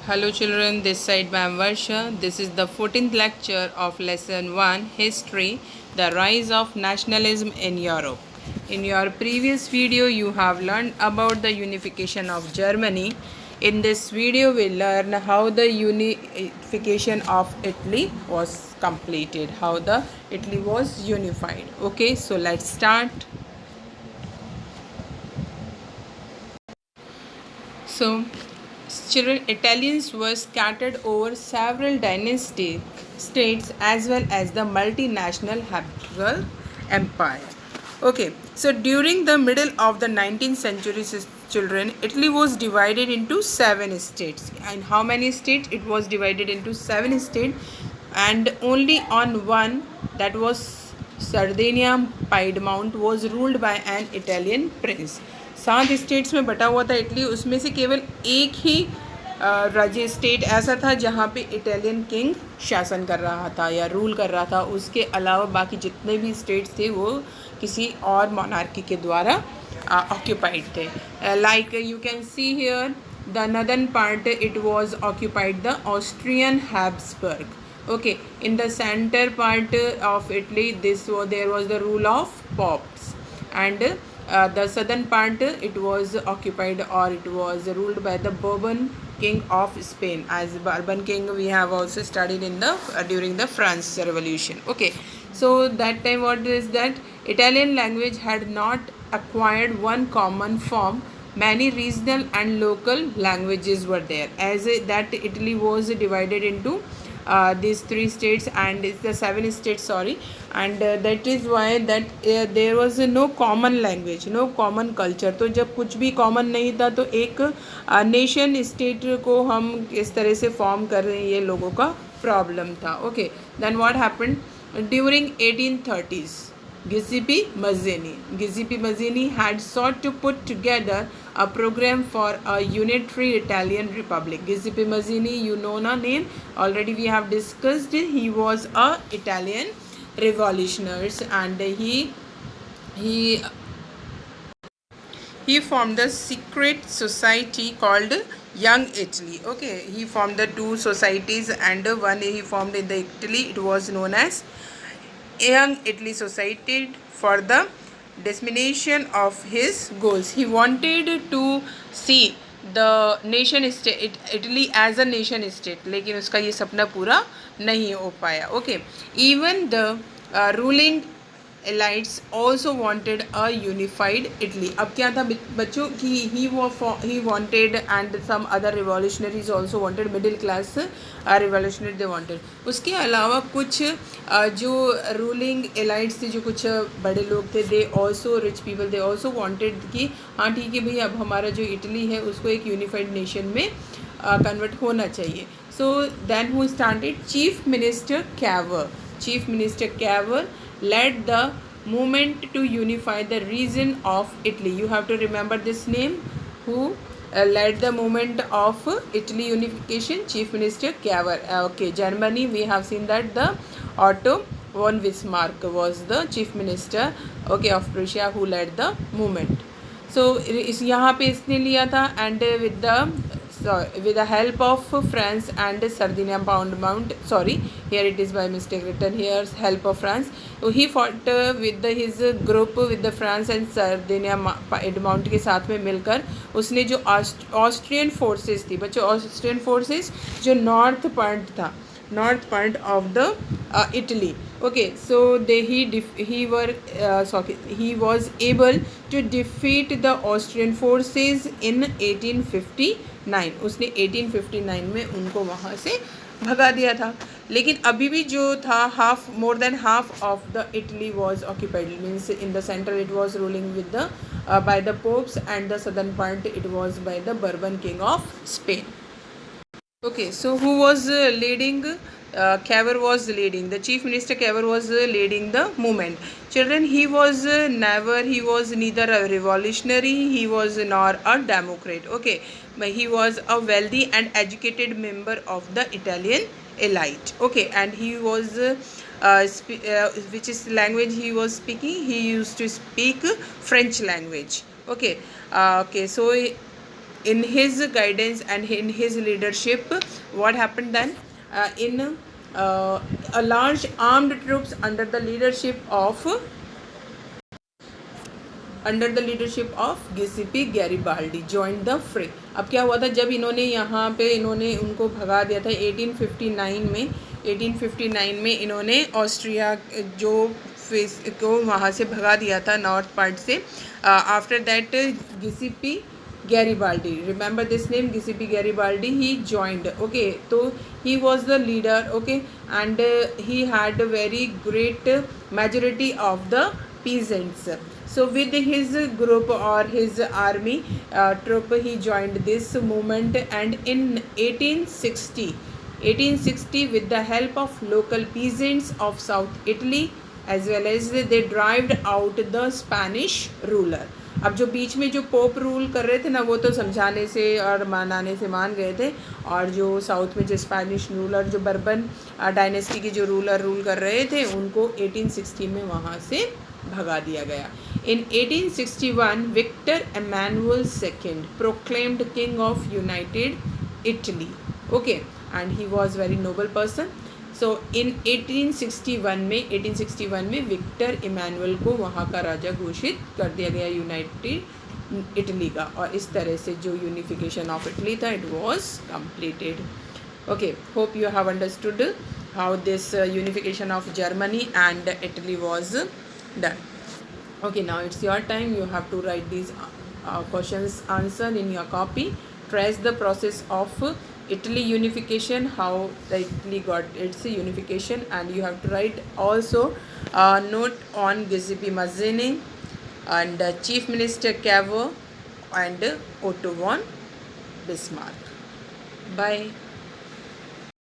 Hello children, this side Ma'am Varsha. This is the 14th lecture of lesson 1 History, the rise of nationalism in Europe. In your previous video you have learned about the unification of Germany. In this video we learn how the unification of Italy was completed, how the Italy was unified. Okay, so let's start. So, children, Italians were scattered over several dynastic states as well as the multinational Habsburg Empire. Okay, so during the middle of the 19th century, children, Italy was divided into 7 states. And how many states? It was divided into 7 states, and only on one, that was Sardinia Piedmont, was ruled by an Italian prince. 7 states में बटा हुआ था Italy, उसमें से केवल एक ही राज्य state ऐसा था जहाँ पे इटालियन किंग शासन कर रहा था या रूल कर रहा था. उसके अलावा बाकी जितने भी स्टेट्स थे वो किसी और मोनार्की के द्वारा ऑक्यूपाइड थे. Like you can see here the northern part it was occupied the Austrian Habsburg. Okay, in the center part of Italy, there was the rule of popes, and the southern part it was occupied, or it was ruled by the Bourbon king of Spain. As Bourbon king we have also studied in the during the France Revolution. Okay, so that time what is that Italian language had not acquired one common form. Many regional and local languages were there, as that Italy was divided into these 3 states, and it's the 7 states, sorry, and that is why that there was no common language, no common culture. तो जब कुछ भी common नहीं था तो एक nation state को हम इस तरह से form कर रहे हैं, ये लोगों का problem था. Okay, then what happened during 1830s? Giuseppe Mazzini had sought to put together a program for a unitary Italian republic. Giuseppe Mazzini, you know the name, already we have discussed. He was a Italian revolutionist, and he formed a secret society called Young Italy. Okay, he formed the 2 societies, and one he formed in the Italy, it was known as Young Italy Society for the dissemination of his goals. He wanted to see the nation state Italy as a nation state, लेकिन उसका ये सपना पूरा नहीं हो पाया. Okay, even the ruling elites also wanted a unified Italy. अब क्या था बच्चों कि he wanted, and some other revolutionaries also wanted, middle class revolutionary they wanted. उसके अलावा कुछ जो ruling elites थे, जो कुछ बड़े लोग थे, they also rich people, they also wanted कि हाँ ठीक है भाई, अब हमारा जो इटली है उसको एक यूनिफाइड नेशन में कन्वर्ट होना चाहिए. So then who started? Chief Minister Cavour led the movement to unify the region of Italy. You have to remember this name. Who led the movement of Italy unification? Chief Minister Cavour. Okay, Germany, we have seen that the Otto von Bismarck was the chief minister, okay, of Prussia, who led the movement. So इस यहाँ पे इसने लिया था, and with the help of France and Sardinia Piedmont, sorry, here it is by mistake written here, help of France. So he fought with his group with the France and Sardinia Piedmont के साथ में मिलकर उसने जो Austrian forces थी बच्चों, Austrian forces जो north part of the Italy. Okay, so he was able to defeat the Austrian forces in 1859. उसने 1859 में उनको वहाँ से भगा दिया था. लेकिन अभी भी जो था more than half of the Italy was occupied. It means in the center it was ruling with the by the popes, and the southern part it was by the Bourbon king of Spain. Okay, so who was leading? Cavour was leading. The chief minister Cavour was leading the movement. Children, he was neither a revolutionary, he was nor a democrat. Okay, but he was a wealthy and educated member of the Italian elite. Okay, and he was which is language he was speaking? He used to speak French language. Okay, okay, so in his guidance and in his leadership, what happened then? In A large armed troops under the leadership of गिसिपी Garibaldi joined the fray. अब क्या हुआ था जब इन्होंने यहाँ पे इन्होंने उनको भगा दिया था 1859 में इन्होंने ऑस्ट्रिया जो फेस को वहाँ से भगा दिया था नॉर्थ पार्ट से. After that गिसिपी Garibaldi, remember this name, Giuseppe Garibaldi, he joined. Okay, so he was the leader. Okay, and he had a very great majority of the peasants. So with his group or his army troop, he joined this movement, and in 1860 with the help of local peasants of South Italy, as well as they drive out the Spanish ruler. अब जो बीच में जो pope rule कर रहे थे ना, वो तो समझाने से और मनाने से मान गए थे, और जो साउथ में जो स्पेनिश रूलर, जो बर्बन डायनेस्टी के जो रूल कर रहे थे, उनको 1860 में वहाँ से भगा दिया गया. In 1861, Victor Emmanuel II proclaimed king of United Italy. Okay, and he was very noble person. So in 1861 में विक्टर इमैनुअल को वहाँ का राजा घोषित कर दिया गया यूनाइटेड इटली का, और इस तरह से जो यूनिफिकेशन ऑफ इटली था, it was completed. Okay, hope you have understood how this unification of Germany and Italy was done. Okay, now it's your time. You have to write these questions answer in your copy. Trace the process of Italy unification, how the Italy got its unification, and you have to write also note on Giuseppe Mazzini and Chief Minister Cavour and Otto von Bismarck. Bye.